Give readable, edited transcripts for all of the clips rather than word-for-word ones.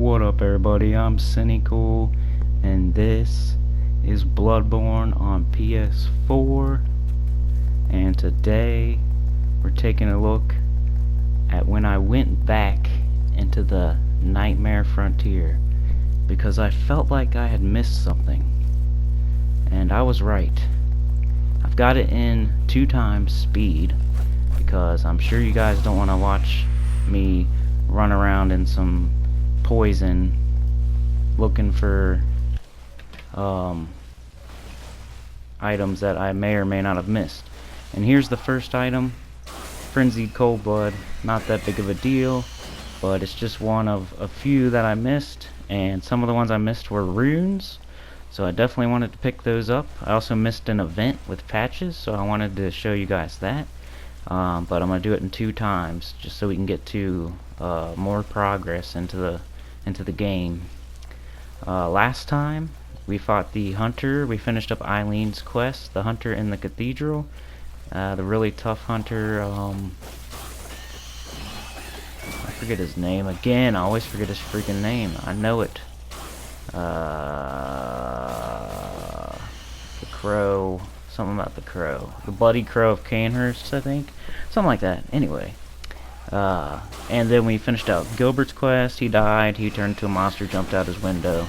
What up everybody, I'm Sinnycool and this is Bloodborne on PS4, and today we're taking a look at when I went back into the Nightmare Frontier because I felt like I had missed something, and I was right. I've got it in 2 times speed because I'm sure you guys don't want to watch me run around in some poison looking for items that I may or may not have missed. And here's the first item, Frenzied Cold Blood. Not that big of a deal, but it's just one of a few that I missed, and some of the ones I missed were runes, so I definitely wanted to pick those up. I also missed an event with patches, so I wanted to show you guys that. But I'm going to do it in 2 times just so we can get to more progress into the game. Last time we fought the hunter. We finished up Eileen's quest, the hunter in the cathedral, the really tough hunter. I forget his name again. I always forget his freaking name. I know it. The crow, something about the crow, the bloody crow of Canehurst, I think, something like that. Anyway, and then we finished out Gilbert's quest. He died, he turned into a monster, jumped out his window,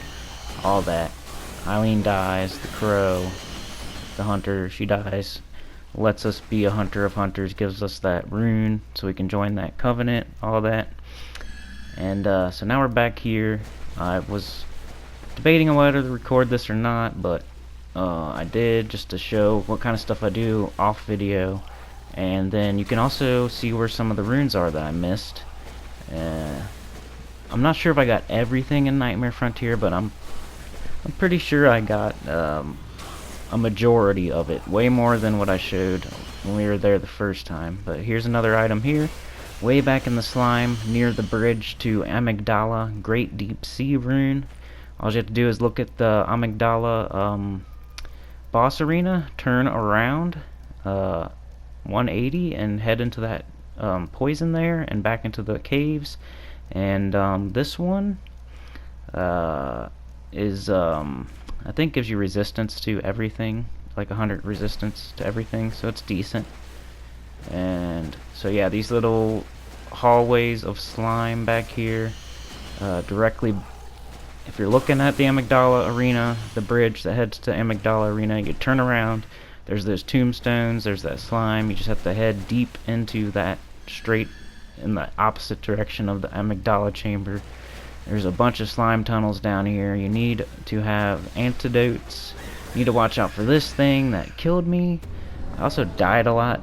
all that. Eileen dies, the crow, the hunter, she dies, lets us be a hunter of hunters, gives us that rune so we can join that covenant, all that. And so now we're back here. I was debating on whether to record this or not, but I did, just to show what kind of stuff I do off video. And then you can also see where some of the runes are that I missed. I'm not sure if I got everything in Nightmare Frontier, but I'm pretty sure I got a majority of it, way more than what I showed when we were there the first time. But here's another item here, way back in the slime near the bridge to Amygdala, Great Deep Sea rune. All you have to do is look at the Amygdala boss arena, turn around 180 and head into that poison there and back into the caves. And this one is I think gives you resistance to everything, like 100 resistance to everything, so it's decent. And so yeah, these little hallways of slime back here, directly, if you're looking at the Amygdala arena, the bridge that heads to Amygdala arena, you turn around, there's those tombstones, there's that slime. You just have to head deep into that, straight in the opposite direction of the Amygdala chamber. There's a bunch of slime tunnels down here. You need to have antidotes. You need to watch out for this thing that killed me. I also died a lot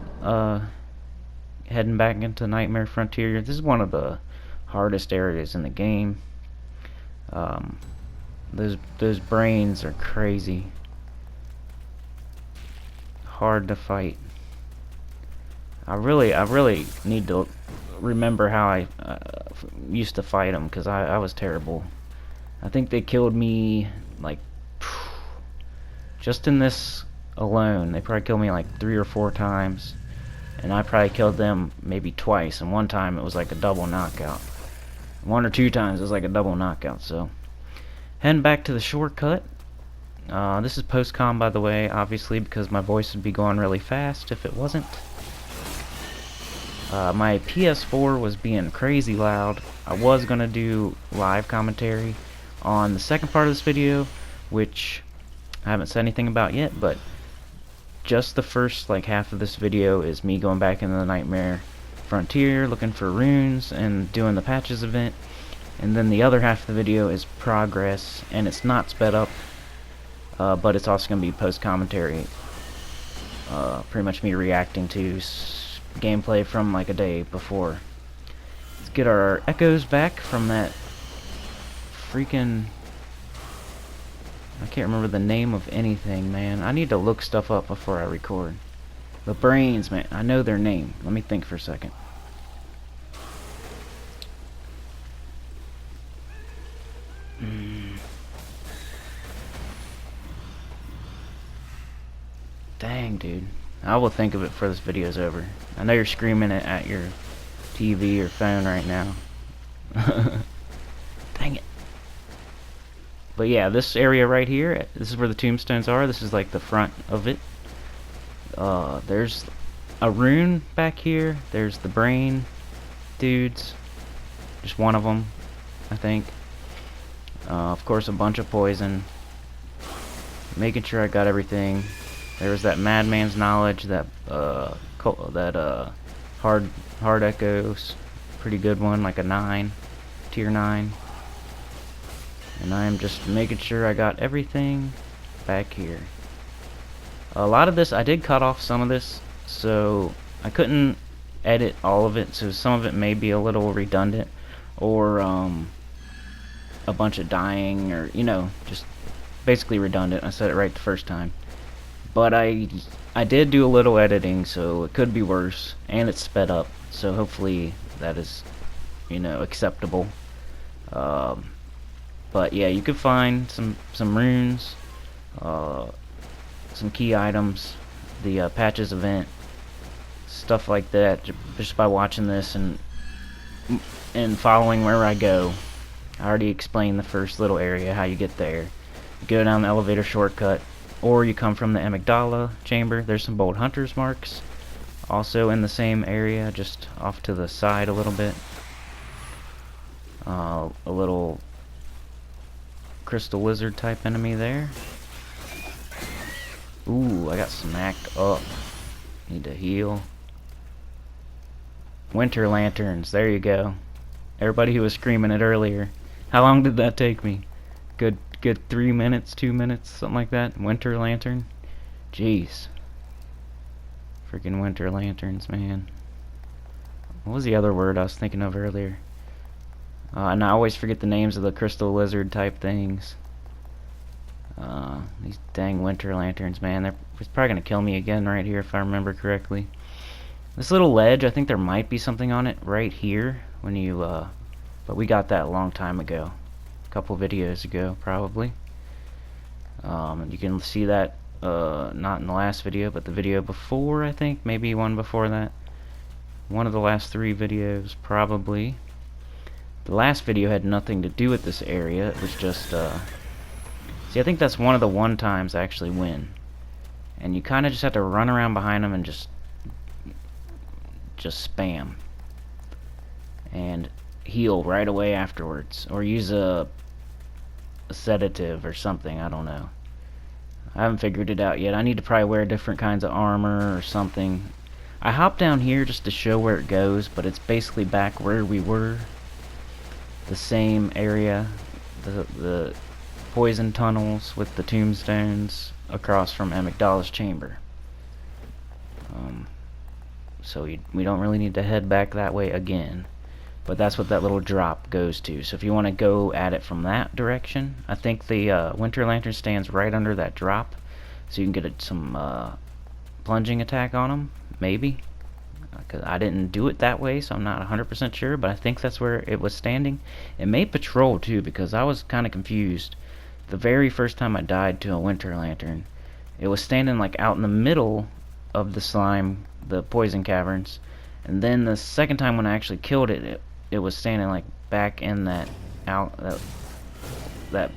heading back into Nightmare Frontier. This is one of the hardest areas in the game. Those brains are crazy. Hard to fight. I really need to remember how I used to fight them, because I was terrible. I think they killed me like just in this alone. They probably killed me like 3 or 4 times, and I probably killed them maybe twice, and one time it was like a double knockout. 1 or 2 times it was like a double knockout. So heading back to the shortcut. This is post-com, by the way, obviously, because my voice would be going really fast if it wasn't. My PS4 was being crazy loud. I was going to do live commentary on the second part of this video, which I haven't said anything about yet, but just the first like half of this video is me going back into the Nightmare Frontier, looking for runes, and doing the patches event. And then the other half of the video is progress, and it's not sped up. But it's also going to be post-commentary, pretty much me reacting to gameplay from like a day before. Let's get our echoes back from that freaking... I can't remember the name of anything, man. I need to look stuff up before I record. The brains, man. I know their name. Let me think for a second. Dang, dude. I will think of it before this video's over. I know you're screaming it at your TV or phone right now. Dang it. But yeah, this area right here, this is where the tombstones are. This is like the front of it. There's a rune back here. There's the brain dudes. Just one of them, I think. Of course, a bunch of poison. Making sure I got everything. There was that madman's knowledge, that hard echoes, pretty good one, like a 9, tier 9. And I am just making sure I got everything back here. A lot of this, I did cut off some of this, so I couldn't edit all of it, so some of it may be a little redundant, or a bunch of dying, or, you know, just basically redundant. I said it right the first time. But I did do a little editing, so it could be worse, and it's sped up, so hopefully that is, you know, acceptable. But yeah, you could find some runes, some key items, the patches event, stuff like that, just by watching this and following where I go. I already explained the first little area, how you get there. You go down the elevator shortcut, or you come from the amygdala chamber. There's some bold hunter's marks also in the same area, just off to the side a little bit. A little crystal lizard type enemy there. Ooh, I got smacked up. Need to heal. Winter lanterns, there you go. Everybody who was screaming it earlier. How long did that take me? Good 3 minutes, 2 minutes, something like that. Winter lantern. Jeez. Freaking winter lanterns, man. What was the other word I was thinking of earlier? And I always forget the names of the crystal lizard type things. These dang winter lanterns, man. They're probably gonna kill me again right here if I remember correctly. This little ledge, I think there might be something on it right here when you but we got that a long time ago. A couple videos ago, probably. You can see that not in the last video, but the video before, I think, maybe one before that. One of the last 3 videos, probably. The last video had nothing to do with this area. It was just see, I think that's one of the one times I actually win. And you kind of just have to run around behind them and just spam. And heal right away afterwards. Or use a sedative or something, I don't know. I haven't figured it out yet. I need to probably wear different kinds of armor or something. I hopped down here just to show where it goes, but it's basically back where we were. The same area. The poison tunnels with the tombstones across from Amygdala's chamber. So we don't really need to head back that way again. But that's what that little drop goes to. So if you want to go at it from that direction, I think the winter lantern stands right under that drop, so you can get some plunging attack on them, maybe. Cause I didn't do it that way, so I'm not 100% sure, but I think that's where it was standing. It may patrol too, because I was kind of confused. The very first time I died to a winter lantern, it was standing like out in the middle of the slime, the poison caverns, and then the second time when I actually killed it, it was standing like back in that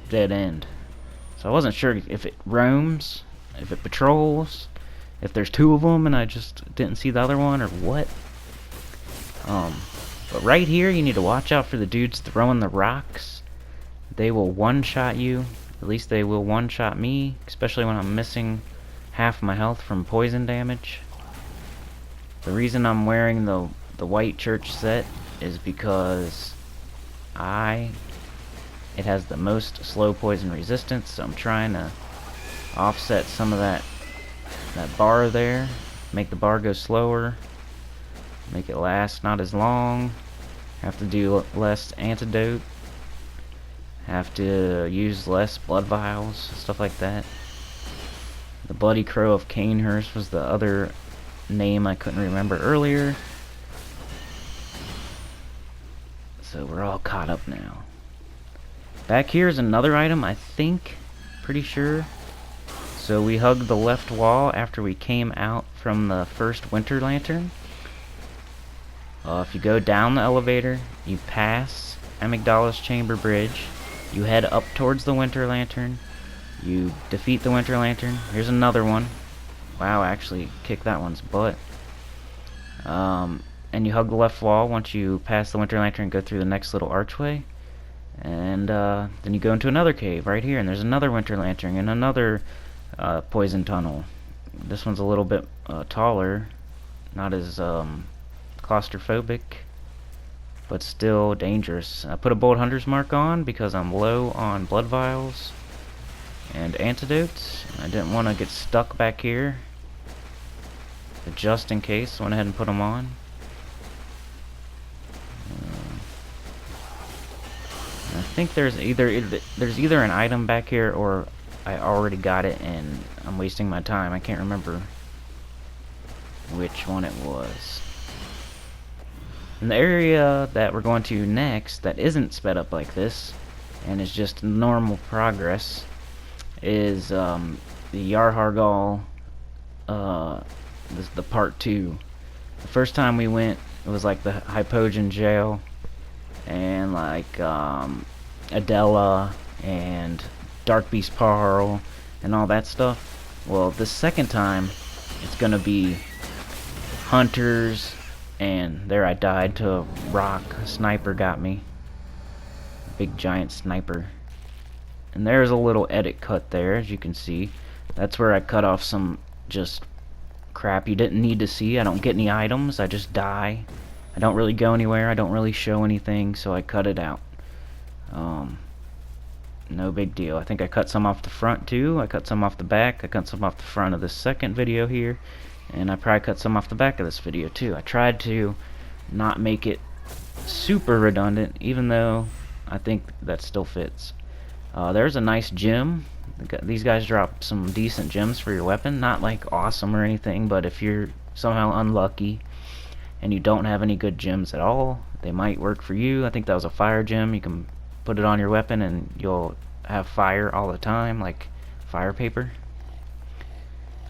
dead end. So I wasn't sure if it roams, if it patrols, if there's 2 of them and I just didn't see the other one, or what. But right here you need to watch out for the dudes throwing the rocks. They will one-shot you. At least they will one-shot me, especially when I'm missing half my health from poison damage. The reason I'm wearing the white church set is because it has the most slow poison resistance, so I'm trying to offset some of that bar there, make the bar go slower, make it last not as long, have to do less antidote, have to use less blood vials, stuff like that. The Bloody Crow of Canehurst was the other name I couldn't remember earlier. So we're all caught up now. Back here is another item, I think, pretty sure. So we hugged the left wall after we came out from the first winter lantern. If you go down the elevator, you pass Amygdala's chamber bridge, You head up towards the Winter Lantern. You defeat the Winter Lantern. Here's another one. Wow, I actually kicked that one's butt. And you hug the left wall once you pass the Winter Lantern and go through the next little archway. And then you go into another cave right here, and there's another Winter Lantern and another poison tunnel. This one's a little bit taller, not as claustrophobic, but still dangerous. I put a Bold Hunter's mark on because I'm low on blood vials and antidotes. I didn't want to get stuck back here, but just in case, I went ahead and put them on. I think there's either an item back here, or I already got it and I'm wasting my time. I can't remember which one it was. In the area that we're going to next, that isn't sped up like this and is just normal progress, is the Yarhar'Gul, this is the part 2. The first time we went, it was like the Hypogean jail, and like Adela and Dark Beast Parl and all that stuff. Well, the second time it's gonna be hunters, and there I died to a rock. A sniper got me, a big giant sniper. And there's a little edit cut there, as you can see. That's where I cut off some just crap you didn't need to see. I don't get any items, I just die. I don't really go anywhere, I don't really show anything, so I cut it out. No big deal. I think I cut some off the front too. I cut some off the back. I cut some off the front of this second video here, and I probably cut some off the back of this video too. I tried to not make it super redundant, even though I think that still fits. There's a nice gem. These guys drop some decent gems for your weapon. Not like awesome or anything, but if you're somehow unlucky and you don't have any good gems at all, they might work for you. I think that was a fire gem. You can put it on your weapon and you'll have fire all the time, like fire paper.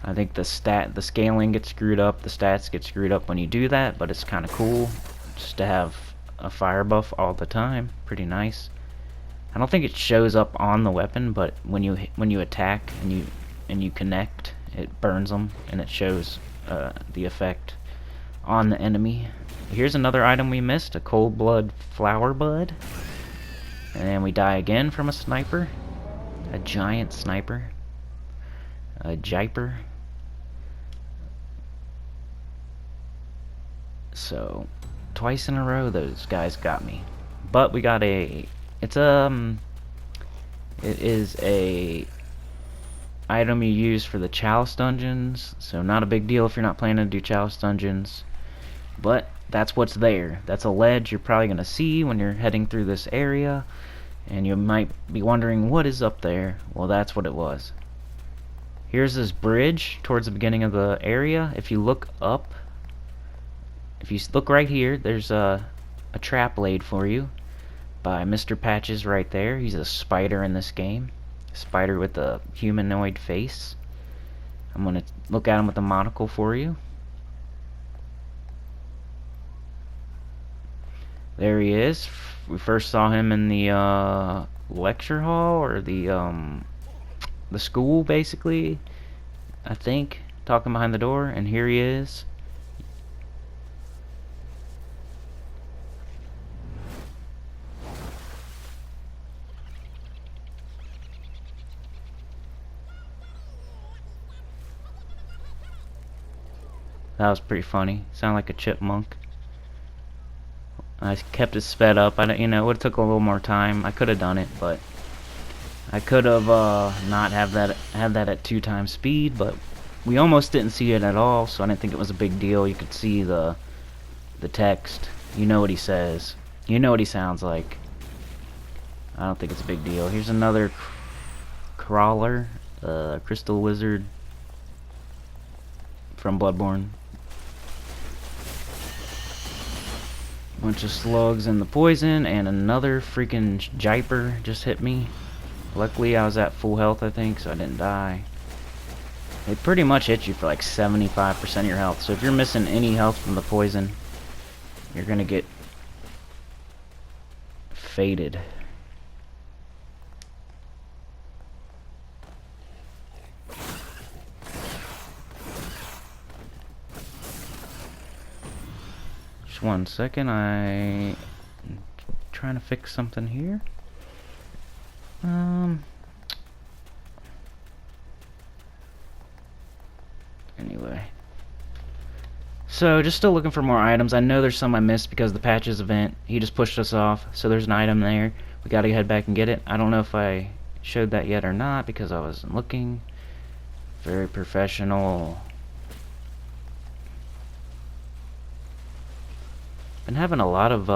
I think the scaling gets screwed up, the stats get screwed up when you do that, but it's kind of cool just to have a fire buff all the time. Pretty nice. I don't think it shows up on the weapon, but when you attack and you connect, it burns them and it shows the effect on the enemy. Here's another item we missed, a cold blood flower bud. And we die again from a sniper. A giant sniper. A jiper. So, twice in a row those guys got me. But we got it is a item you use for the chalice dungeons, so not a big deal if you're not planning to do chalice dungeons. But that's what's there. That's a ledge you're probably going to see when you're heading through this area, and you might be wondering what is up there. Well, that's what it was. Here's this bridge towards the beginning of the area. If you look up, if you look right here, there's a trap laid for you by Mr. Patches right there. He's a spider in this game. A spider with a humanoid face. I'm going to look at him with a monocle for you. There he is. We first saw him in the lecture hall, or the school, basically, I think, talking behind the door, and here he is. That was pretty funny. Sounded like a chipmunk. I kept it sped up. It would have took a little more time. I could have done it, but I could have not had that at 2 times speed. But we almost didn't see it at all, so I didn't think it was a big deal. You could see the text. You know what he says. You know what he sounds like. I don't think it's a big deal. Here's another crawler, crystal wizard from Bloodborne. Bunch of slugs and the poison, and another freaking jiper just hit me. Luckily I was at full health, I think, so I didn't die. They pretty much hit you for like 75% of your health, so if you're missing any health from the poison, you're gonna get faded. 1 second. I'm trying to fix something here. Anyway. So, just still looking for more items. I know there's some I missed because the patches event, he just pushed us off. So there's an item there. We gotta head back and get it. I don't know if I showed that yet or not because I wasn't looking. Very professional. Been having a lot of,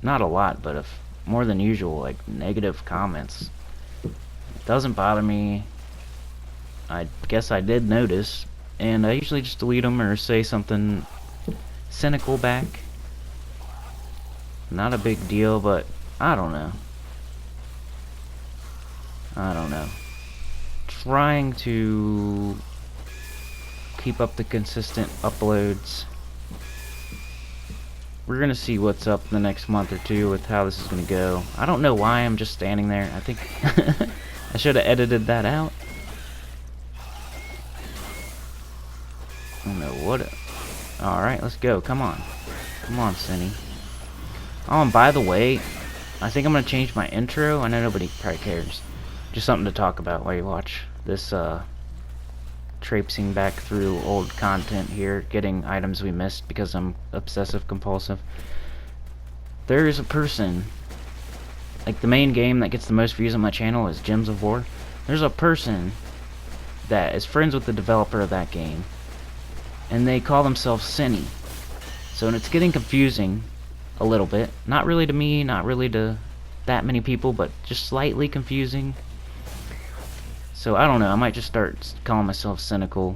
not a lot, but more than usual, like, negative comments. It doesn't bother me. I guess I did notice. And I usually just delete them or say something cynical back. Not a big deal, but I don't know. Trying to keep up the consistent uploads. We're gonna see what's up the next month or two with how this is gonna go. I don't know why I'm just standing there. I think I should have edited that out. I don't know what. Alright, let's go. Come on. Come on, Cinny. Oh, and by the way, I think I'm gonna change my intro. I know nobody probably cares. Just something to talk about while you watch this traipsing back through old content here, getting items we missed because I'm obsessive compulsive. There is a person, like the main game that gets the most views on my channel is Gems of War. There's a person that is friends with the developer of that game, and they call themselves Cinny. So it's getting confusing a little bit. Not really to me, not really to that many people, but just slightly confusing. So I don't know, I might just start calling myself Sinnycool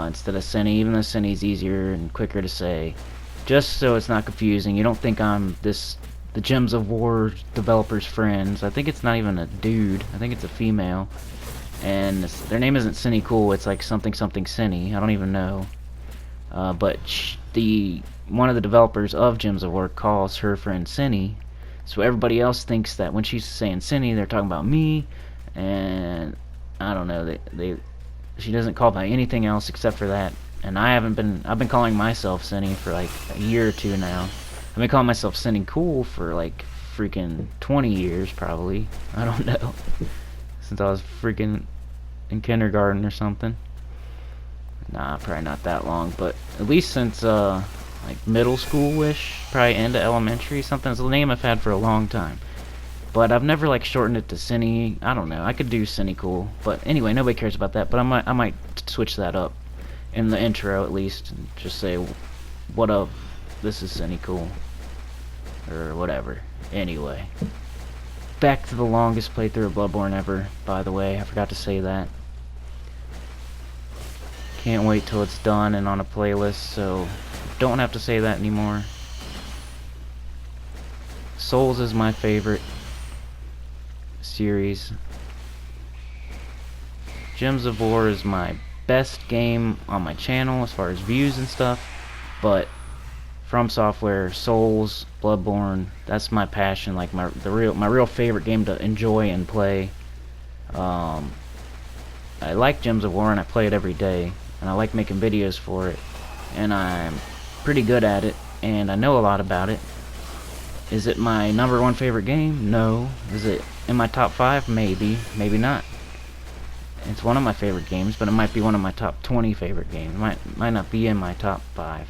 instead of Cinny, even though Cinny's easier and quicker to say. Just so it's not confusing. You don't think I'm the Gems of War developer's friends. I think it's not even a dude. I think it's a female. And their name isn't Sinnycool, it's like something something Cinny. I don't even know. But one of the developers of Gems of War calls her friend Cinny. So everybody else thinks that when she's saying Cinny, they're talking about me. And I don't know, she doesn't call by anything else except for that. And I've been calling myself Cinny for like a year or two now. I've been calling myself Sinnycool for like freaking 20 years probably. I don't know. Since I was freaking in kindergarten or something. Nah, probably not that long, but at least since like middle school-ish, probably into elementary, something. It's a name I've had for a long time. But I've never like shortened it to Cinny. I don't know. I could do Sinnycool, but anyway, nobody cares about that. But I might switch that up in the intro at least, and just say, "What up? This is Sinnycool," or whatever. Anyway, back to the longest playthrough of Bloodborne ever. By the way, I forgot to say that. Can't wait till it's done and on a playlist, so don't have to say that anymore. Souls is my favorite series. Gems of War is my best game on my channel as far as views and stuff, but From Software, Souls, Bloodborne, that's my passion, like my real favorite game to enjoy and play. I like Gems of War and I play it every day, and I like making videos for it, and I'm pretty good at it, and I know a lot about it. Is it my #1 favorite game? No. Is it in my top 5? Maybe. Maybe not. It's one of my favorite games, but it might be one of my top 20 favorite games. It might not be in my top 5.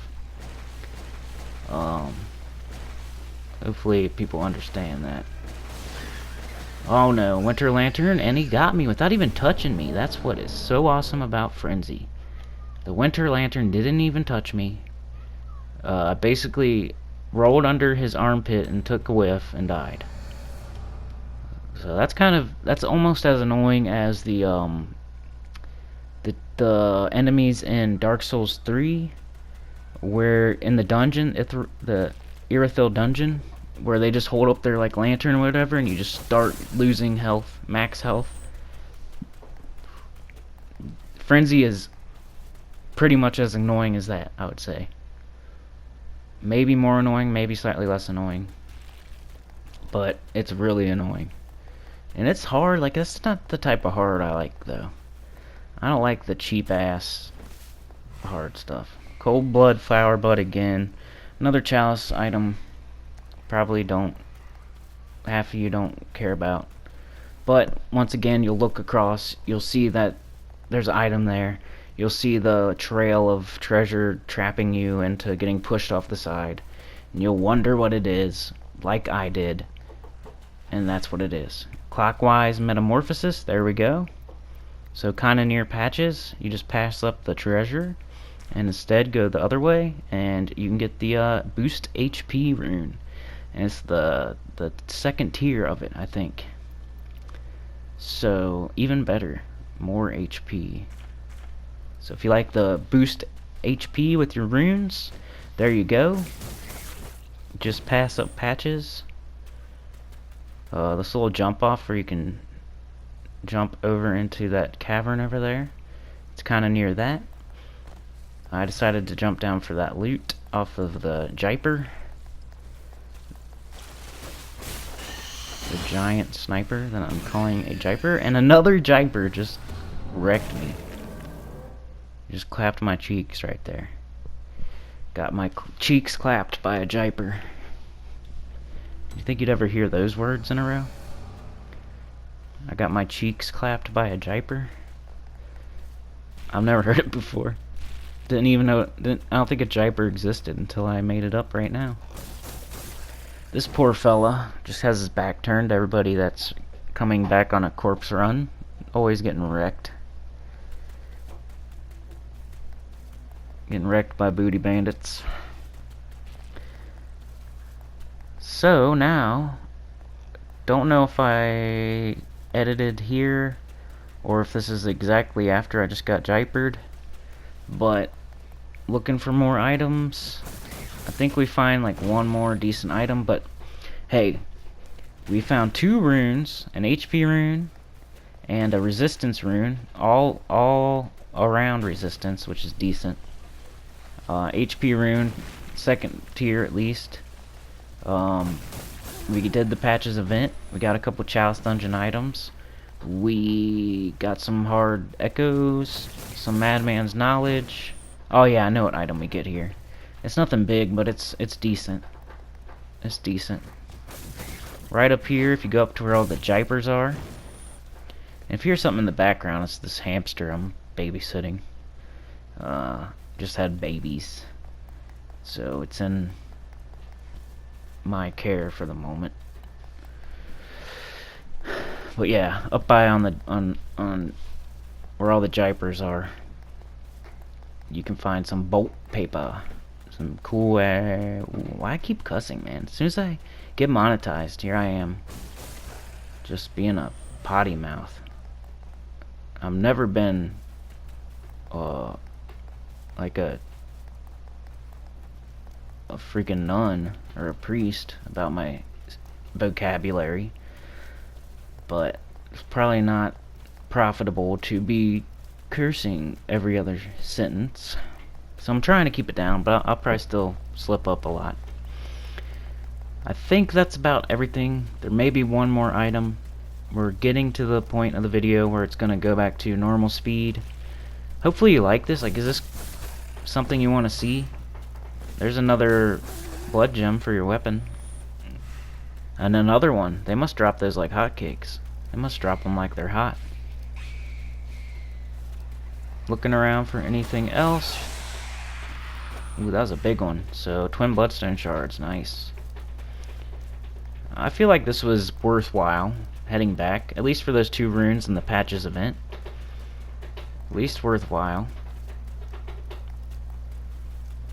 Hopefully people understand that. Oh no, Winter Lantern, and he got me without even touching me. That's what is so awesome about Frenzy. The Winter Lantern didn't even touch me. I basically rolled under his armpit and took a whiff and died. So that's almost as annoying as the enemies in Dark Souls 3, where in the dungeon, the Yarhar'Gul dungeon, where they just hold up their like lantern or whatever, and you just start losing health, max health. Frenzy is pretty much as annoying as that, I would say. Maybe more annoying, maybe slightly less annoying, but it's really annoying. And it's hard, like that's not the type of hard I like though. I don't like the cheap ass hard stuff. Cold Blood Flower Bud again. Another chalice item, probably half of you don't care about. But once again, you'll look across, you'll see that there's an item there. You'll see the trail of treasure trapping you into getting pushed off the side. And you'll wonder what it is, like I did. And that's what it is. Clockwise metamorphosis, there we go. So kinda near patches, you just pass up the treasure and instead go the other way, and you can get the boost HP rune. And it's the second tier of it, I think. So even better, more HP. So if you like the boost HP with your runes, there you go. Just pass up patches. This little jump off where you can jump over into that cavern over there. It's kind of near that. I decided to jump down for that loot off of the Jiper. The giant sniper that I'm calling a Jiper. And another Jiper just wrecked me. Just clapped my cheeks right there. Got my cheeks clapped by a Jiper. You think you'd ever hear those words in a row? I got my cheeks clapped by a Jiper. I've never heard it before. Didn't even know. I don't think a Jiper existed until I made it up right now. This poor fella just has his back turned to everybody that's coming back on a corpse run. Always getting wrecked. Getting wrecked by booty bandits. So now, don't know if I edited here or if this is exactly after I just got Jipered, but looking for more items. I think we find like one more decent item, but hey, we found 2 runes, an HP rune and a resistance rune, all around resistance, which is decent. HP rune, second tier at least. We did the patches event. We got a couple chalice dungeon items. We got some hard echoes, some madman's knowledge. Oh yeah, I know what item we get here. It's nothing big, but it's decent. It's decent. Right up here, if you go up to where all the Jipers are, and if you hear something in the background, it's this hamster I'm babysitting. Just had babies, so it's in my care for the moment. But yeah, up by on where all the Jipers are, you can find some bolt paper, some cool. Why I keep cussing, man? As soon as I get monetized, here I am, just being a potty mouth. I've never been like a freaking nun or a priest about my vocabulary, but it's probably not profitable to be cursing every other sentence, so I'm trying to keep it down, but I'll probably still slip up a lot. I think that's about everything. There may be one more item. We're getting to the point of the video where it's gonna go back to normal speed. Hopefully you like this. Like, is this something you want to see? There's another blood gem for your weapon. And another one. They must drop those like hotcakes. They must drop them like they're hot. Looking around for anything else. Ooh, that was a big one. So, twin bloodstone shards. Nice. I feel like this was worthwhile heading back. At least for those 2 runes in the patches event. At least worthwhile.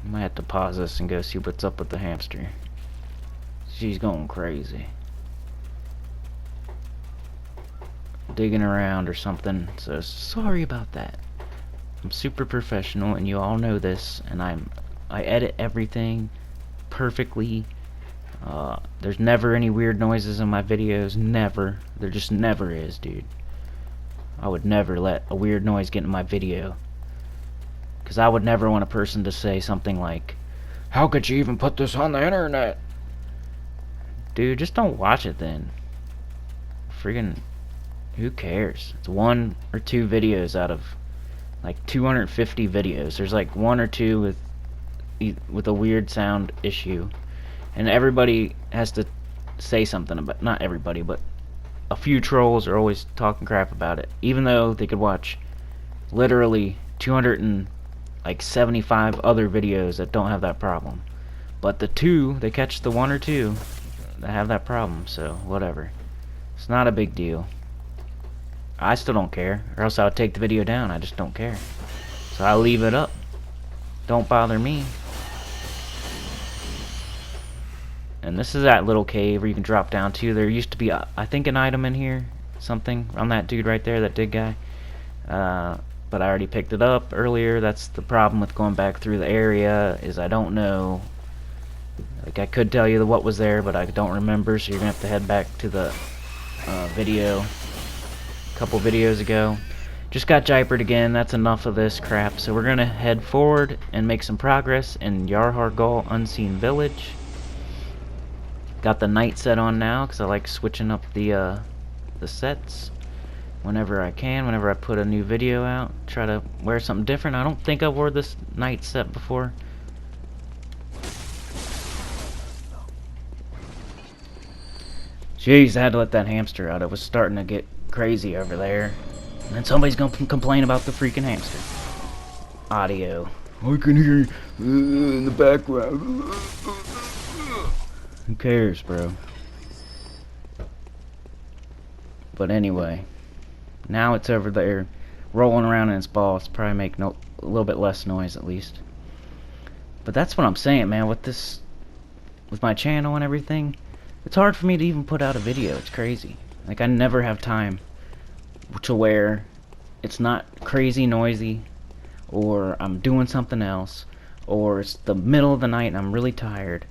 I might have to pause this and go see what's up with the hamster. She's going crazy. Digging around or something, so sorry about that. I'm super professional and you all know this, and I edit everything perfectly. There's never any weird noises in my videos, never. There just never is, dude. I would never let a weird noise get in my video. Because I would never want a person to say something like, "How could you even put this on the internet?" Dude, just don't watch it then. Friggin', who cares? It's 1 or 2 videos out of like 250 videos. There's like 1 or 2 with with a weird sound issue, and everybody has to say something about, not everybody, but a few trolls are always talking crap about it, even though they could watch literally 275 other videos that don't have that problem. But they catch the one or two that have that problem, so whatever. It's not a big deal. I still don't care, or else I would take the video down. I just don't care. So I'll leave it up. Don't bother me. And this is that little cave where you can drop down to. There used to be, I think, an item in here. Something on that dude right there, that dig guy. But I already picked it up earlier. That's the problem with going back through the area, is I don't know. Like, I could tell you what was there, but I don't remember, so you're gonna have to head back to the video a couple videos ago. Just got gypered again. That's enough of this crap. So we're gonna head forward and make some progress in Yarhar'Gul Unseen Village. Got the night set on now because I like switching up the sets whenever I can. Whenever I put a new video out, try to wear something different. I don't think I wore this night set before. Jeez, I had to let that hamster out. It was starting to get crazy over there. And then somebody's gonna complain about the freaking hamster. Audio. I can hear you in the background. Who cares, bro? But anyway, now it's over there rolling around in its ball. It's probably make a little bit less noise at least. But that's what I'm saying, man. With my channel and everything, it's hard for me to even put out a video. It's crazy. Like, I never have time to where it's not crazy noisy, or I'm doing something else, or it's the middle of the night and I'm really tired.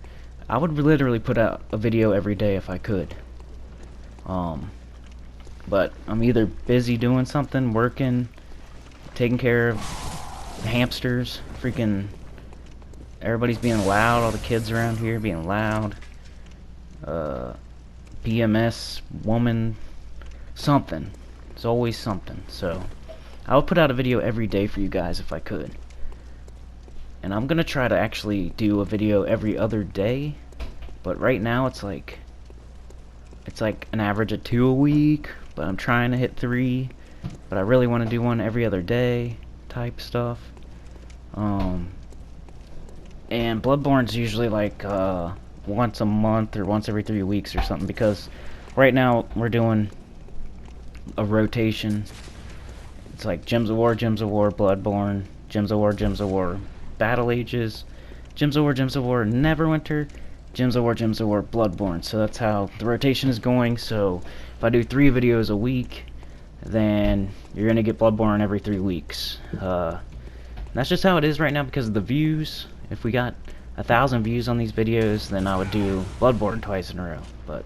I would literally put out a video every day if I could. But I'm either busy doing something, working, taking care of the hamsters, freaking everybody's being loud, all the kids around here being loud. PMS, woman, something. It's always something. So I would put out a video every day for you guys if I could. And I'm gonna try to actually do a video every other day. But right now it's like an average of 2 a week. But I'm trying to hit 3. But I really want to do one every other day type stuff. And Bloodborne's usually like once a month or once every 3 weeks or something, because right now we're doing a rotation. It's like Gems of War, Bloodborne, Gems of War, Battle Ages, Gems of War, Neverwinter, Gems of War, Bloodborne. So that's how the rotation is going. So if I do 3 videos a week, then you're gonna get Bloodborne every 3 weeks. That's just how it is right now because of the views. If we got 1,000 views on these videos, then I would do Bloodborne twice in a row. But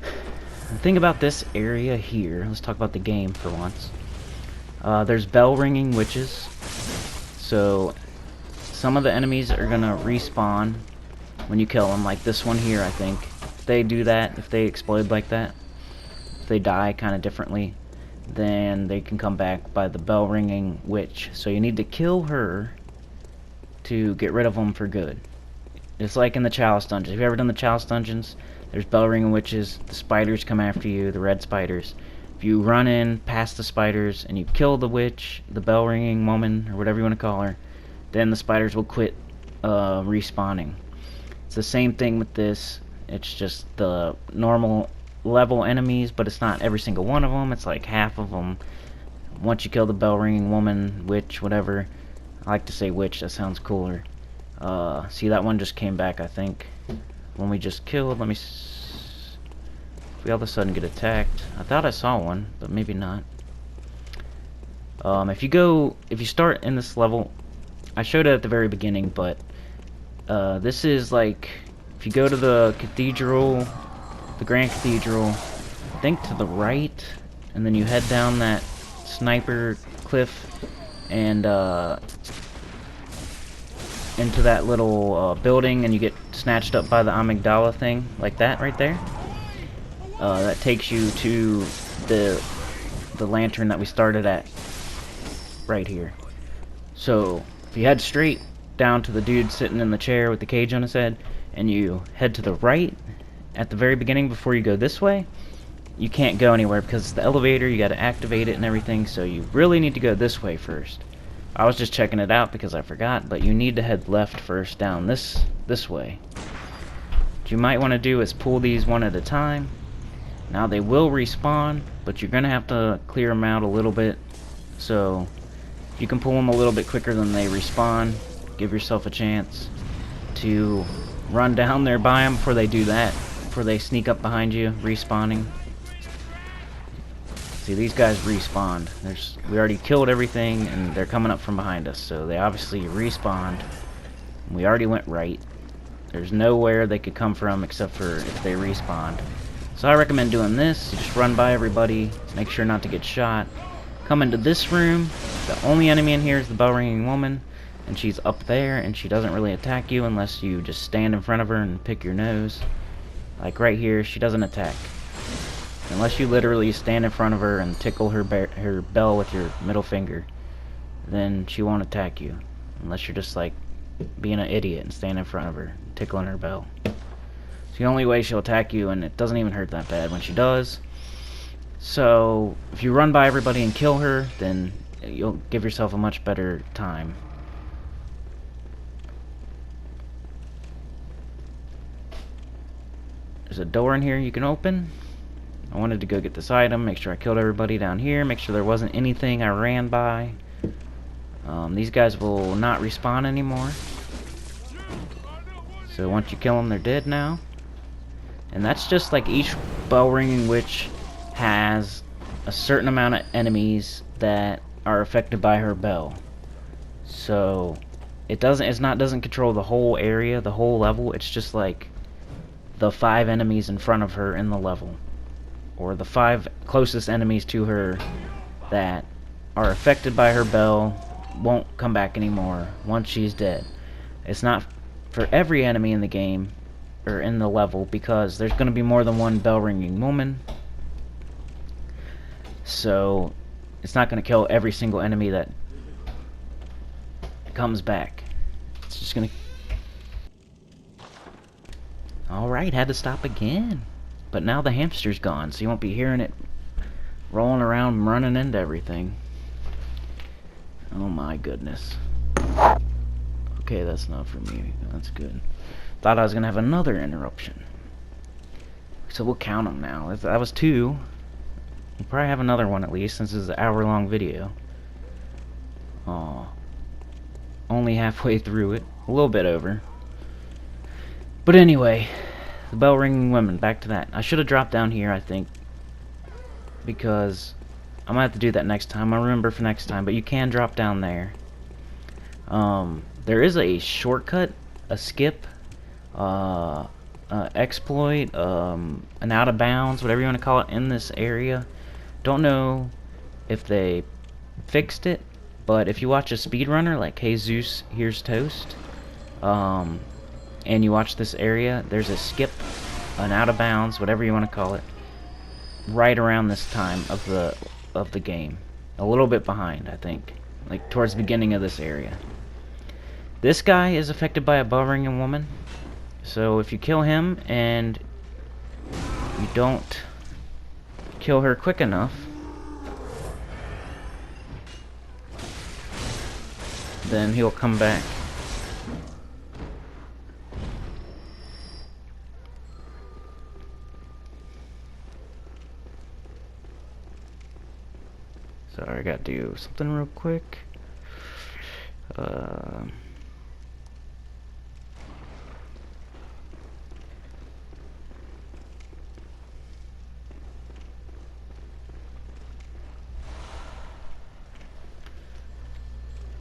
the thing about this area here, let's talk about the game for once. There's bell ringing witches. So some of the enemies are gonna respawn when you kill them, like this one here, I think. If they do that, if they explode like that, if they die kind of differently, then they can come back by the bell ringing witch. So you need to kill her to get rid of them for good. It's like in the Chalice dungeons. Have you ever done the Chalice dungeons? There's bell ringing witches. The spiders come after you, the red spiders. If you run in past the spiders and you kill the witch, the bell ringing woman, or whatever you want to call her, then the spiders will quit respawning. It's the same thing with this. It's just the normal level enemies, but it's not every single one of them. It's like half of them. Once you kill the bell ringing woman, witch, whatever. I like to say witch, that sounds cooler. See, that one just came back, I think. When we just killed, let me if we all of a sudden get attacked. I thought I saw one, but maybe not. If you start in this level, I showed it at the very beginning, but this is like, if you go to the cathedral, the Grand Cathedral, I think to the right, and then you head down that sniper cliff and into that little building, and you get snatched up by the amygdala thing, like that right there. That takes you to the lantern that we started at right here. So if you head straight, down to the dude sitting in the chair with the cage on his head, and you head to the right at the very beginning before you go this way, you can't go anywhere because it's the elevator, you gotta activate it and everything, so you really need to go this way first. I was just checking it out because I forgot, but you need to head left first down this way. What you might want to do is pull these one at a time. Now they will respawn, but you're gonna have to clear them out a little bit, so if you can pull them a little bit quicker than they respawn, give yourself a chance to run down there by them before they do that, before they sneak up behind you, respawning. See, these guys respawned. We already killed everything, and they're coming up from behind us, so they obviously respawned. We already went right. There's nowhere they could come from except for if they respawned. So I recommend doing this. You just run by everybody, make sure not to get shot. Come into this room. The only enemy in here is the bell-ringing woman, and she's up there, and she doesn't really attack you unless you just stand in front of her and pick your nose. Like right here, she doesn't attack. Unless you literally stand in front of her and tickle her bell with your middle finger, then she won't attack you. Unless you're just like being an idiot and stand in front of her, tickling her bell. It's the only way she'll attack you, and it doesn't even hurt that bad when she does. So if you run by everybody and kill her, then you'll give yourself a much better time. There's a door in here you can open. I wanted to go get this item, make sure I killed everybody down here, make sure there wasn't anything I ran by. These guys will not respawn anymore. So once you kill them, they're dead now. And that's just like each bell-ringing witch has a certain amount of enemies that are affected by her bell. So it doesn't control the whole area, the whole level. It's just like the 5 enemies in front of her in the level, or the 5 closest enemies to her that are affected by her bell won't come back anymore once she's dead. It's not for every enemy in the game or in the level, because there's going to be more than one bell-ringing woman, so it's not going to kill every single enemy that comes back. It's just going to... Alright, had to stop again. But now the hamster's gone, so you won't be hearing it rolling around and running into everything. Oh my goodness. Okay, that's not for me. That's good. Thought I was gonna have another interruption. So we'll count them now. That was 2. We'll probably have another one at least, since this is an hour-long video. Aw. Only halfway through it. A little bit over. But anyway, the bell-ringing women, back to that. I should have dropped down here, I think, because I'm gonna have to do that next time. I'll remember for next time, but you can drop down there. There is a shortcut, a skip, exploit, an out of bounds, whatever you want to call it, in this area. Don't know if they fixed it, but if you watch a speedrunner like Jesus Here's Toast, and you watch this area, there's a skip, an out of bounds, whatever you want to call it, right around this time of the game. A little bit behind, I think, like towards the beginning of this area. This guy is affected by a bell-ringing woman, so if you kill him and you don't kill her quick enough, then he'll come back. Sorry, I gotta do something real quick.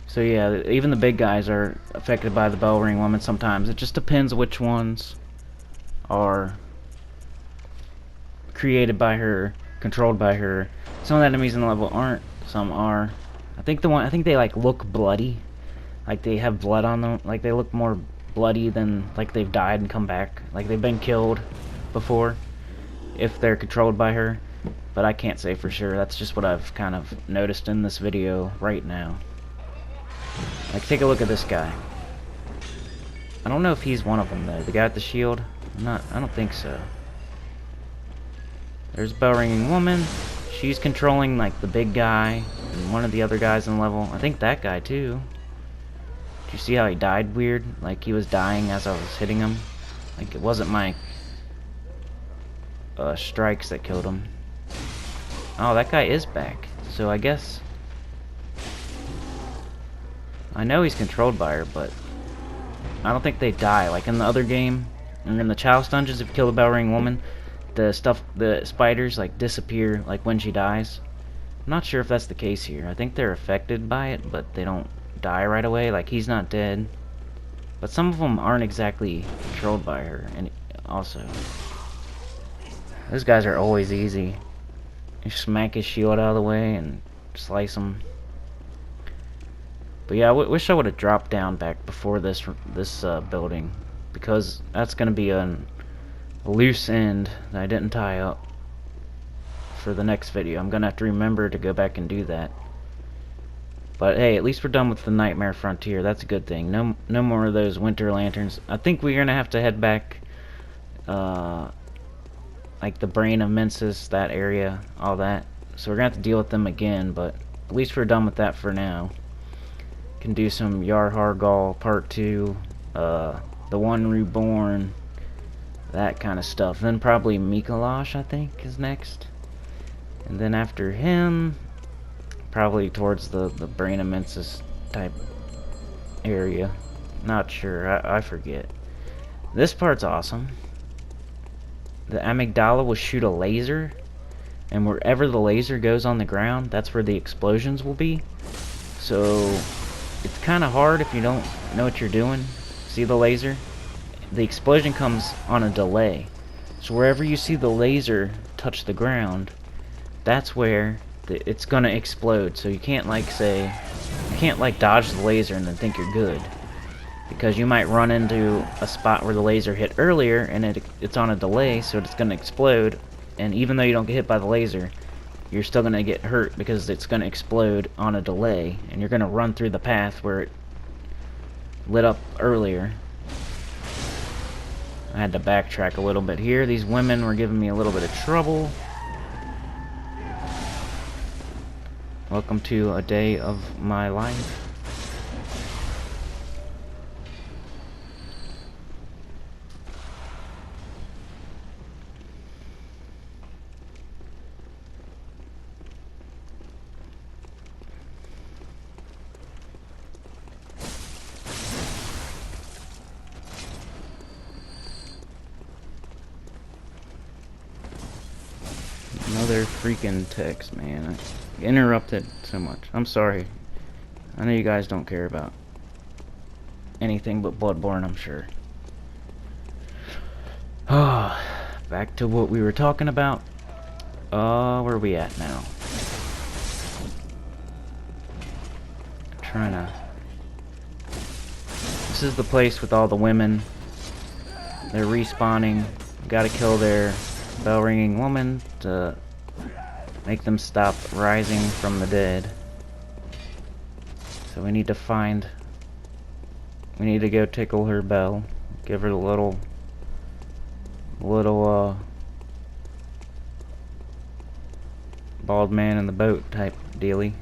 So yeah, even the big guys are affected by the bell-ring woman sometimes. It just depends which ones are created by her, controlled by her. Some of the enemies in the level aren't, some are. I think they like look bloody. Like they have blood on them, like they look more bloody than like they've died and come back. Like they've been killed before if they're controlled by her. But I can't say for sure. That's just what I've kind of noticed in this video right now. Like, take a look at this guy. I don't know if he's one of them though. The guy with the shield? I don't think so. There's a bell ringing woman. She's controlling like the big guy and one of the other guys in the level. I think that guy too. Did you see how he died weird? Like he was dying as I was hitting him. Like it wasn't my strikes that killed him. Oh, that guy is back. So I guess I know he's controlled by her, but I don't think they die. Like in the other game, and in the Chalice dungeons, if you kill the bell ring woman, the spiders like disappear like when she dies. I'm not sure if that's the case here. I think they're affected by it, but they don't die right away. Like he's not dead, but some of them aren't exactly controlled by her. And also, those guys are always easy. You smack his shield out of the way and slice him. But yeah, I wish I would have dropped down back before this building, because that's gonna be a loose end that I didn't tie up for the next video. I'm gonna have to remember to go back and do that. But hey, at least we're done with the Nightmare Frontier. That's a good thing. No more of those winter lanterns. I think we're gonna have to head back, like the Brain of Mensis, that area, all that. So we're gonna have to deal with them again. But at least we're done with that for now. Can do some Yarhar'Gul Part 2, the one reborn, that kind of stuff. Then probably Mikolash, I think, is next. And then after him, probably towards the Brain of Mensis type area. Not sure, I forget. This part's awesome. The amygdala will shoot a laser, and wherever the laser goes on the ground, that's where the explosions will be. So it's kind of hard if you don't know what you're doing. See the laser? The explosion comes on a delay. So wherever you see the laser touch the ground, that's where it's gonna explode. So you can't like dodge the laser and then think you're good, because you might run into a spot where the laser hit earlier and it's on a delay, so it's gonna explode. And even though you don't get hit by the laser, you're still going to get hurt because it's going to explode on a delay, and you're going to run through the path where it lit up earlier. I had to backtrack a little bit here. These women were giving me a little bit of trouble. Welcome to a day of my life. Another freaking text, man. I interrupted so much. I'm sorry. I know you guys don't care about anything but Bloodborne, I'm sure. Back to what we were talking about. Where are we at now? I'm trying to... This is the place with all the women. They're respawning. Gotta kill their bell ringing woman to make them stop rising from the dead. So we need to go tickle her bell, give her the little bald man in the boat type dealy.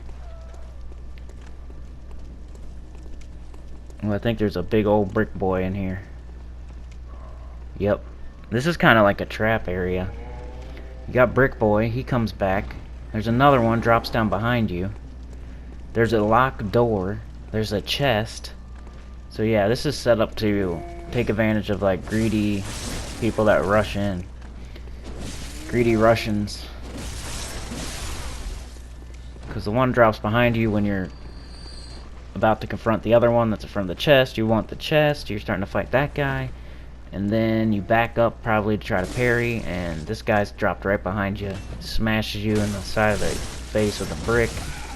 Well, I think there's a big old brick boy in here. Yep. This is kind of like a trap area. You got Brick Boy, he comes back. There's another one, drops down behind you. There's a locked door. There's a chest. So yeah, this is set up to take advantage of like greedy people that rush in. Greedy Russians. Because the one drops behind you when you're about to confront the other one that's in front of the chest. You want the chest, you're starting to fight that guy. And then you back up probably to try to parry, and this guy's dropped right behind you. Smashes you in the side of the face with a brick,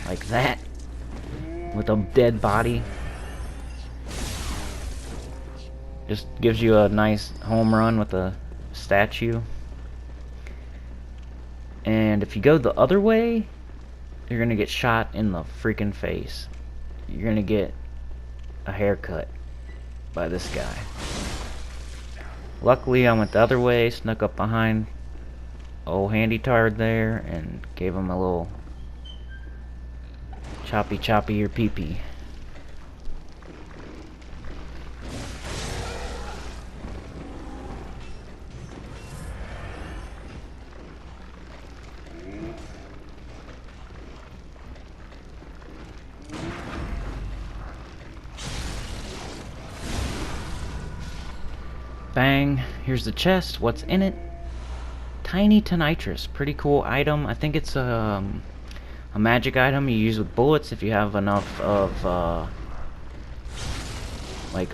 like that. With a dead body. Just gives you a nice home run with a statue. And if you go the other way, you're gonna get shot in the freaking face. You're gonna get a haircut. by this guy. Luckily, I went the other way, snuck up behind old handy tard there, and gave him a little choppy or pee-pee. Bang, here's the chest. What's in it? Tiny Tonitrus, pretty cool item. I think it's a magic item you use with bullets if you have enough of like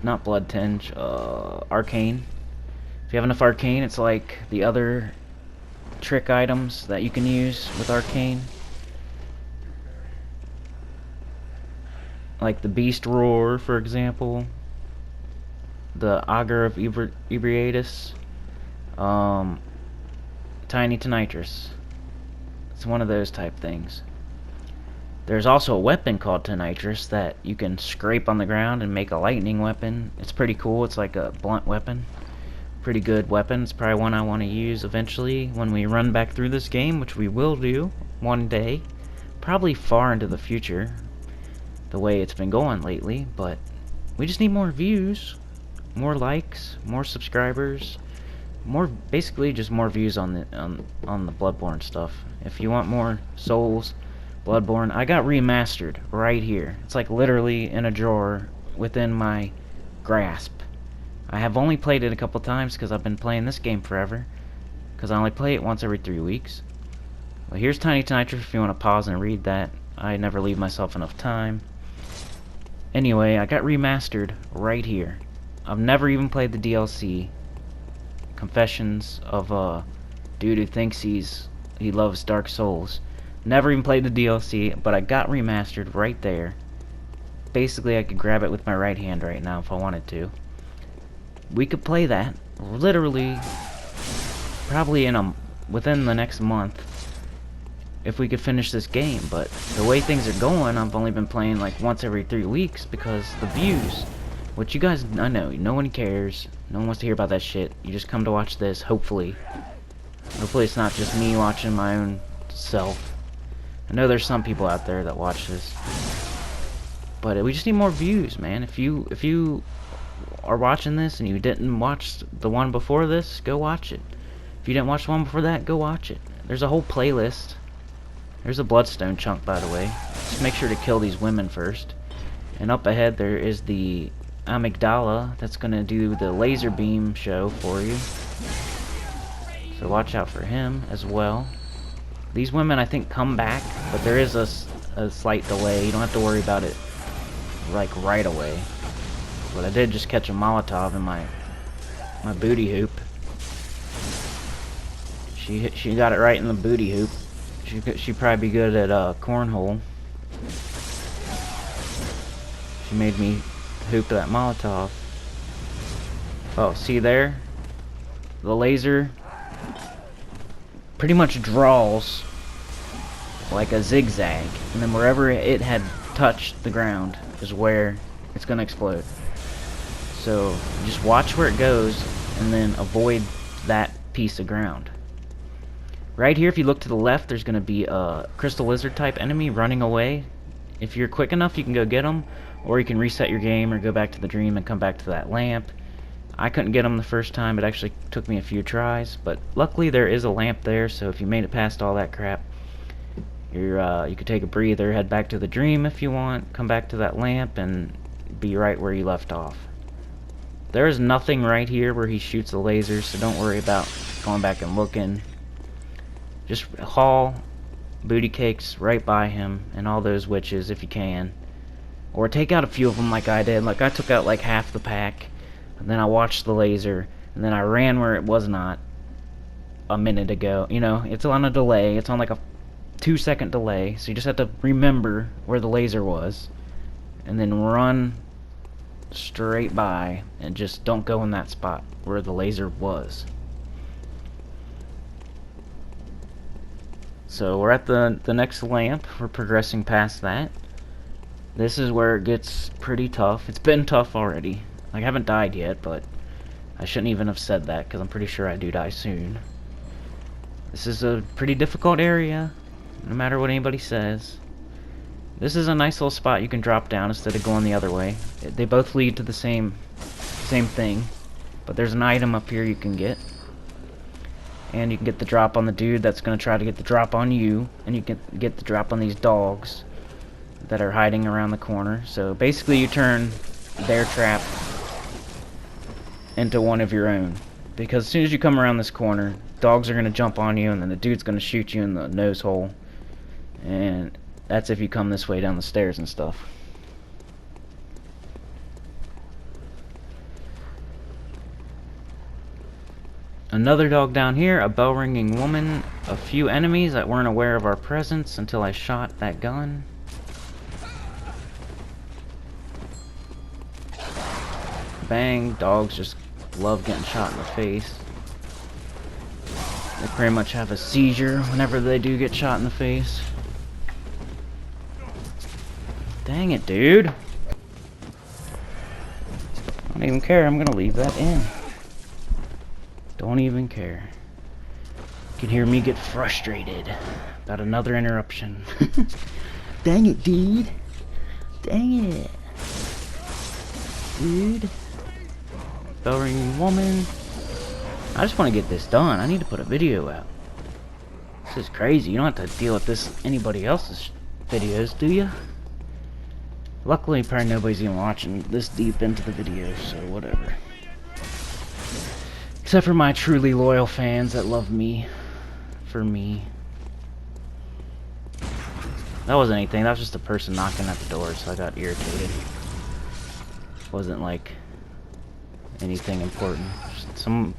not blood tinge, arcane. If you have enough arcane, it's like the other trick items that you can use with arcane, like the beast roar, for example, the auger of Ebriatus, Tiny Tonitrus. It's one of those type things. There's also a weapon called Tonitrus that you can scrape on the ground and make a lightning weapon. It's pretty cool. It's like a blunt weapon. Pretty good weapon. It's probably one I want to use eventually when we run back through this game, which we will do one day. Probably far into the future, the way it's been going lately, but we just need more views, more likes, more subscribers, basically just more views on the Bloodborne stuff. If you want more Souls, Bloodborne, I got remastered right here. It's like literally in a drawer within my grasp. I have only played it a couple times because I've been playing this game forever, because I only play it once every 3 weeks. Well, here's Tiny Tonitrus if you want to pause and read that. I never leave myself enough time. Anyway, I got remastered right here. I've never even played the DLC. Confessions of a dude who thinks he loves Dark Souls. Never even played the DLC, but I got remastered right there. Basically, I could grab it with my right hand right now if I wanted to. We could play that literally probably within the next month if we could finish this game, but the way things are going, I've only been playing like once every 3 weeks because the views, which you guys, I know, no one cares, no one wants to hear about that shit. You just come to watch this, hopefully. Hopefully it's not just me watching my own self. I know there's some people out there that watch this, but we just need more views, man. If you are watching this and you didn't watch the one before this, go watch it. If you didn't watch the one before that, go watch it. There's a whole playlist. There's a bloodstone chunk, by the way. Just make sure to kill these women first. And up ahead there is the amygdala that's gonna do the laser beam show for you. So watch out for him as well. These women, I think, come back, but there is a slight delay. You don't have to worry about it like right away. But I did just catch a Molotov in my booty hoop. She got it right in the booty hoop. She'd probably be good at cornhole. She made me hoop that Molotov. Oh, see there? The laser pretty much draws like a zigzag, and then wherever it had touched the ground is where it's gonna explode. So just watch where it goes and then avoid that piece of ground. Right here, if you look to the left, there's gonna be a crystal lizard type enemy running away. If you're quick enough, you can go get him, or you can reset your game or go back to the dream and come back to that lamp. I couldn't get him the first time. It actually took me a few tries, but luckily there is a lamp there, so if you made it past all that crap, you could take a breather, head back to the dream if you want, come back to that lamp, and be right where you left off. There is nothing right here where he shoots the lasers, so don't worry about going back and looking. Just haul booty cakes right by him and all those witches if you can. Or take out a few of them like I did. Like I took out like half the pack, and then I watched the laser, and then I ran where it was not a minute ago. You know, it's on a delay. It's on like a 2-second delay, so you just have to remember where the laser was, and then run straight by, and just don't go in that spot where the laser was. So we're at the next lamp. We're progressing past that. This is where it gets pretty tough. It's been tough already. Like, I haven't died yet, but I shouldn't even have said that, because I'm pretty sure I do die soon. This is a pretty difficult area, no matter what anybody says. This is a nice little spot you can drop down instead of going the other way. They both lead to the same thing, but there's an item up here you can get. And you can get the drop on the dude that's going to try to get the drop on you, and you can get the drop on these dogs that are hiding around the corner. So basically you turn their trap into one of your own, because as soon as you come around this corner, dogs are going to jump on you, and then the dude's going to shoot you in the nose hole. And that's if you come this way down the stairs and stuff. Another dog down here, a bell-ringing woman, a few enemies that weren't aware of our presence until I shot that gun. Bang, dogs just love getting shot in the face. They pretty much have a seizure whenever they do get shot in the face. Dang it, dude. I don't even care, I'm gonna leave that in. Don't even care. You can hear me get frustrated about another interruption. Dang it, dude. Dang it. Dude. Bell ringing woman. I just want to get this done. I need to put a video out. This is crazy. You don't have to deal with this anybody else's videos, do you? Luckily, probably nobody's even watching this deep into the video, so whatever. Except for my truly loyal fans that love me for me. That wasn't anything. That was just a person knocking at the door, so I got irritated. Wasn't like anything important. Just some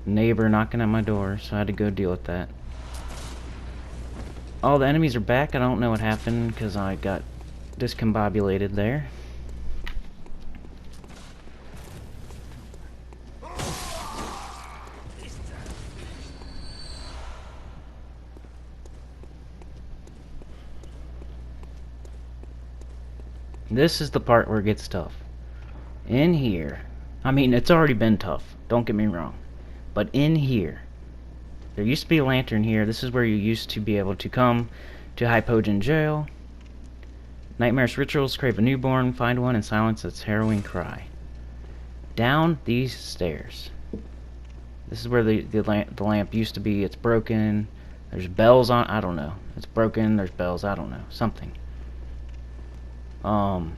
neighbor knocking at my door, so I had to go deal with that. All the enemies are back. I don't know what happened because I got discombobulated there. This is the part where it gets tough. In here, I mean, it's already been tough, don't get me wrong, but in here, there used to be a lantern here. This is where you used to be able to come to Hybomberguy jail. Nightmares rituals, crave a newborn, find one, and silence its harrowing cry. Down these stairs. This is where the lamp used to be. It's broken. There's bells on. I don't know. It's broken. There's bells. I don't know. Something. Down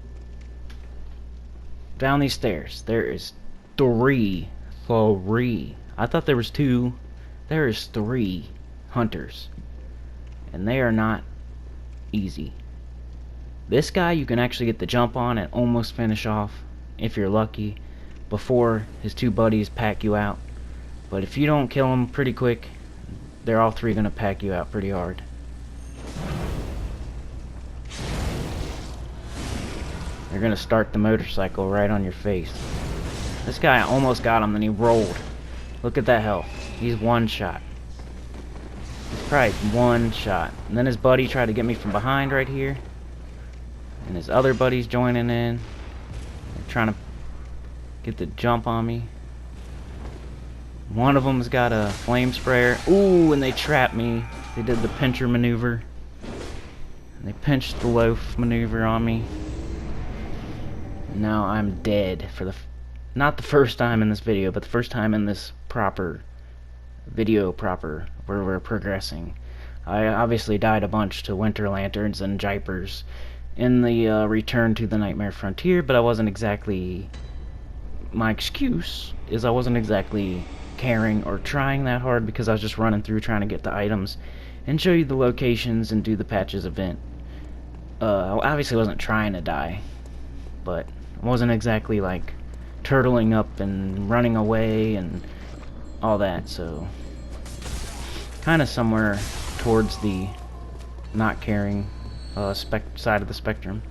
these stairs. There is three. I thought there was two. There is 3 hunters, and they are not easy. This guy you can actually get the jump on and almost finish off, if you're lucky, before his 2 buddies pack you out. But if you don't kill them pretty quick, they're all 3 gonna pack you out pretty hard. They're gonna start the motorcycle right on your face. This guy almost got him, then he rolled. Look at that health. He's 1 shot. He's probably 1 shot. And then his buddy tried to get me from behind right here. And his other buddy's joining in. They're trying to get the jump on me. One of them's got a flame sprayer. Ooh, and they trapped me. They did the pincher maneuver. And they pinched the loaf maneuver on me. Now I'm dead for the not the first time in this video, but the first time in this video where we're progressing. I obviously died a bunch to winter lanterns and jipers in the return to the Nightmare Frontier, but I wasn't exactly, my excuse is I wasn't exactly caring or trying that hard, because I was just running through trying to get the items and show you the locations and do the patches event. I obviously wasn't trying to die, but I wasn't exactly like turtling up and running away and all that, so kind of somewhere towards the not caring side of the spectrum.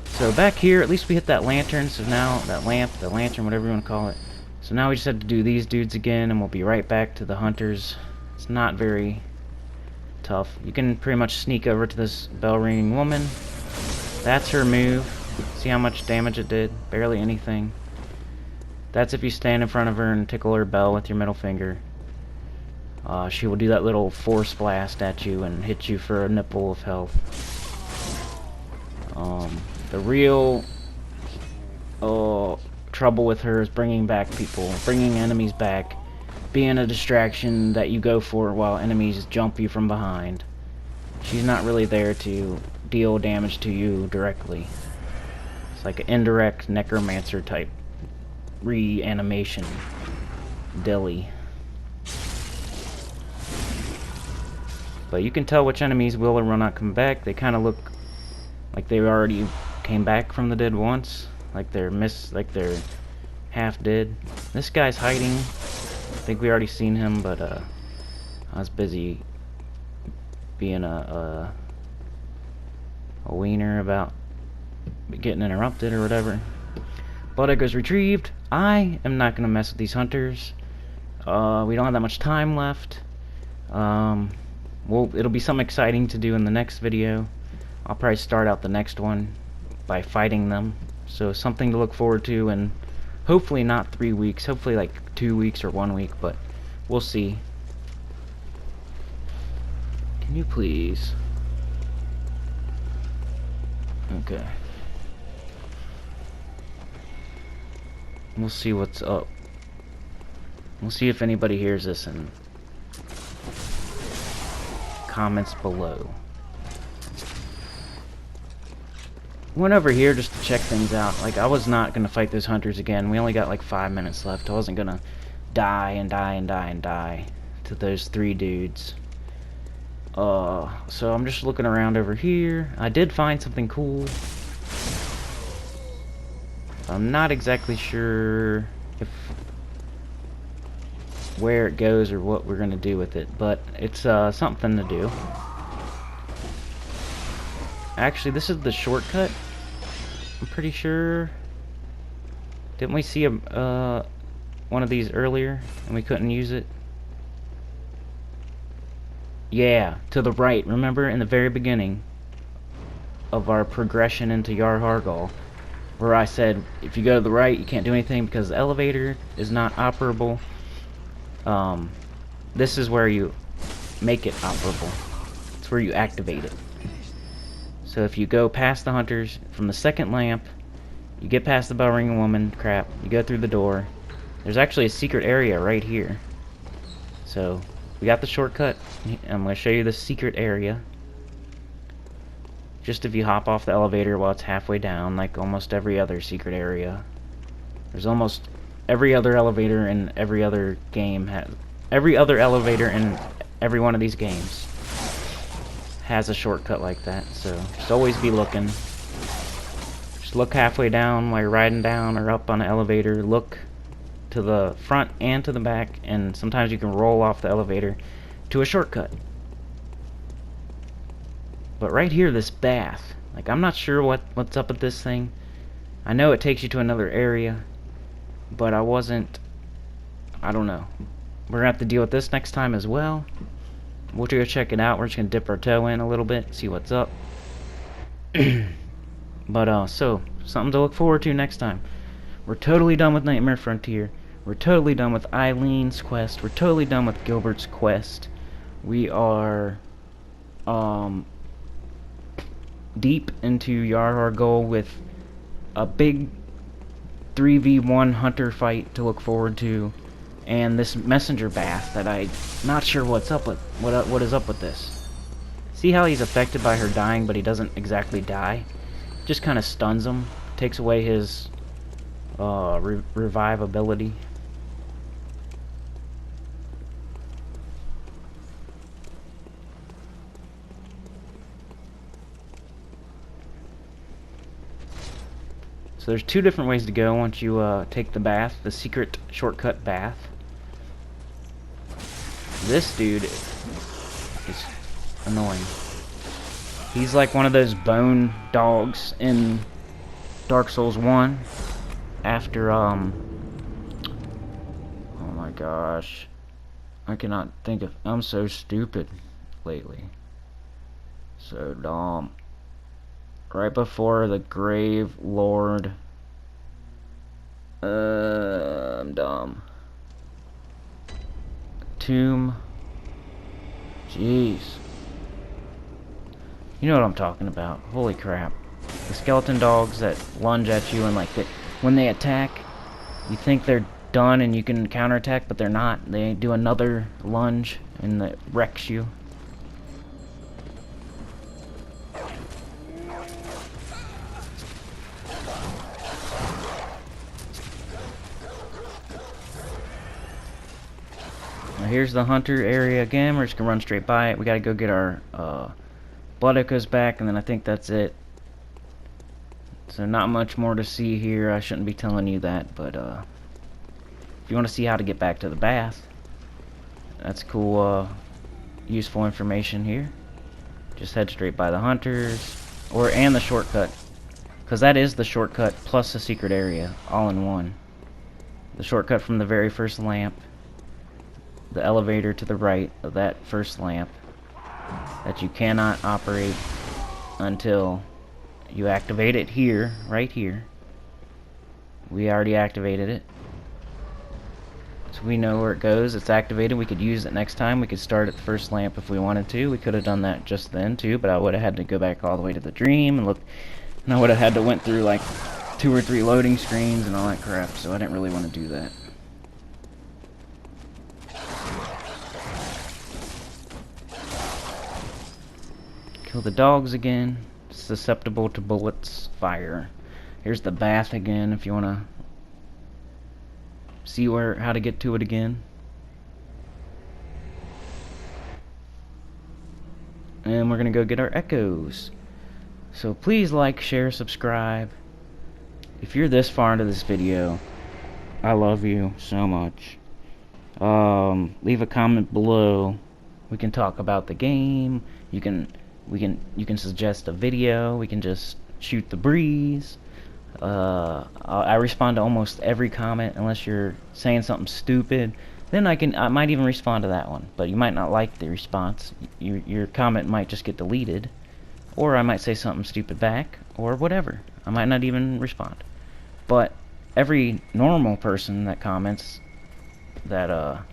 So back here, at least we hit that lantern, so now that lantern, whatever you want to call it. So now we just have to do these dudes again, and we'll be right back to the hunters. It's not very tough. You can pretty much sneak over to this bell ringing woman, That's her move. See how much damage it did? Barely anything. That's if you stand in front of her and tickle her bell with your middle finger. She will do that little force blast at you and hit you for a nipple of health. The real trouble with her is bringing back people, bringing enemies back, being a distraction that you go for while enemies jump you from behind. She's not really there to deal damage to you directly. It's like an indirect necromancer type reanimation dilly. But you can tell which enemies will or will not come back. They kind of look like they already came back from the dead once, like they're half dead. This guy's hiding. I think we already seen him, but I was busy being a wiener about getting interrupted or whatever. Blood Echo's retrieved. I am not gonna mess with these hunters. We don't have that much time left. Well, it'll be something exciting to do in the next video. I'll probably start out the next one by fighting them. So something to look forward to, and hopefully not 3 weeks. Hopefully like 2 weeks or 1 week, but we'll see. Can you please? Okay. We'll see what's up. We'll see if anybody hears this and comments below. Went over here just to check things out. Like, I was not gonna fight those hunters again. We only got like 5 minutes left. I wasn't gonna die and die and die and die to those 3 dudes. So I'm just looking around over here. I did find something cool. I'm not exactly sure where it goes or what we're gonna do with it, but it's something to do. Actually, this is the shortcut. I'm pretty sure. Didn't we see one of these earlier and we couldn't use it? Yeah, to the right. Remember in the very beginning of our progression into Yarhar'Gul, where I said if you go to the right you can't do anything because the elevator is not operable. This is where you make it operable. It's where you activate it. So if you go past the hunters from the second lamp, you get past the bell ringing woman crap, you go through the door. There's actually a secret area right here. So we got the shortcut. I'm going to show you the secret area. Just if you hop off the elevator while it's halfway down, like almost every other secret area. There's almost every other elevator in every other game every other elevator in every one of these games has a shortcut like that. So just always be looking. Just look halfway down while you're riding down or up on an elevator. Look to the front and to the back, and sometimes you can roll off the elevator to a shortcut. But right here, this bath, like, I'm not sure what's up with this thing. I know it takes you to another area, but I don't know. We're gonna have to deal with this next time as well. We'll go check it out. We're just gonna dip our toe in a little bit, see what's up. But so something to look forward to next time. We're totally done with Nightmare Frontier. We're totally done with Eileen's quest. We're totally done with Gilbert's quest. We are deep into Yarhar'Gul with a big 3v1 hunter fight to look forward to, and this messenger bath that I'm not sure what's up with. What is up with this? See how he's affected by her dying, but he doesn't exactly die. Just kind of stuns him, takes away his revivability. So there's 2 different ways to go once you take the bath, the secret shortcut bath. This dude is annoying. He's like one of those bone dogs in Dark Souls 1 after oh my gosh, I cannot think of, I'm so stupid lately, so dumb. right before the Grave Lord. I'm dumb. Tomb. Jeez. You know what I'm talking about. Holy crap. The skeleton dogs that lunge at you and like when they attack, you think they're done and you can counterattack, but they're not. They do another lunge and that wrecks you. Now here's the hunter area again. We're just gonna run straight by it. We gotta go get our blood echoes back, and then I think that's it. So not much more to see here. I shouldn't be telling you that, but if you want to see how to get back to the bath, that's cool, useful information here. Just head straight by the hunters, and the shortcut, because that is the shortcut plus the secret area, all in one. The shortcut from the very first lamp, the elevator to the right of that first lamp, that you cannot operate until you activate it here, right here. We already activated it, so we know where it goes. It's activated. We could use it next time. We could start at the first lamp if we wanted to. We could have done that just then too, but I would have had to go back all the way to the dream and look, and I would have had to went through like 2 or 3 loading screens and all that crap, so I didn't really want to do that. Kill the dogs again. Susceptible to bullets, fire. Here's the bath again if you want to see how to get to it again. And we're gonna go get our echoes. So please like, share, subscribe. If you're this far into this video, I love you so much. Leave a comment below. We can talk about the game. You can suggest a video. We can just shoot the breeze. I respond to almost every comment unless you're saying something stupid. Then I might even respond to that one. But you might not like the response. Your comment might just get deleted, or I might say something stupid back, or whatever. I might not even respond. But every normal person that comments that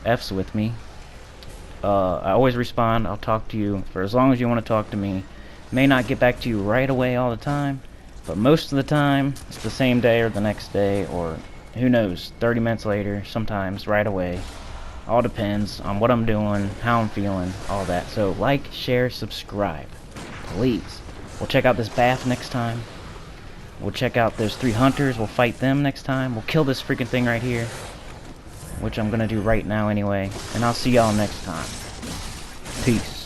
F's with me, I always respond. I'll talk to you for as long as you want to talk to me. May not get back to you right away all the time, but most of the time it's the same day or the next day, or who knows, 30 minutes later, sometimes right away. All depends on what I'm doing, how I'm feeling, all that. So like, share, subscribe, please. We'll check out this bath next time. We'll check out those 3 hunters. We'll fight them next time. We'll kill this freaking thing right here, which I'm gonna do right now anyway, and I'll see y'all next time. Peace.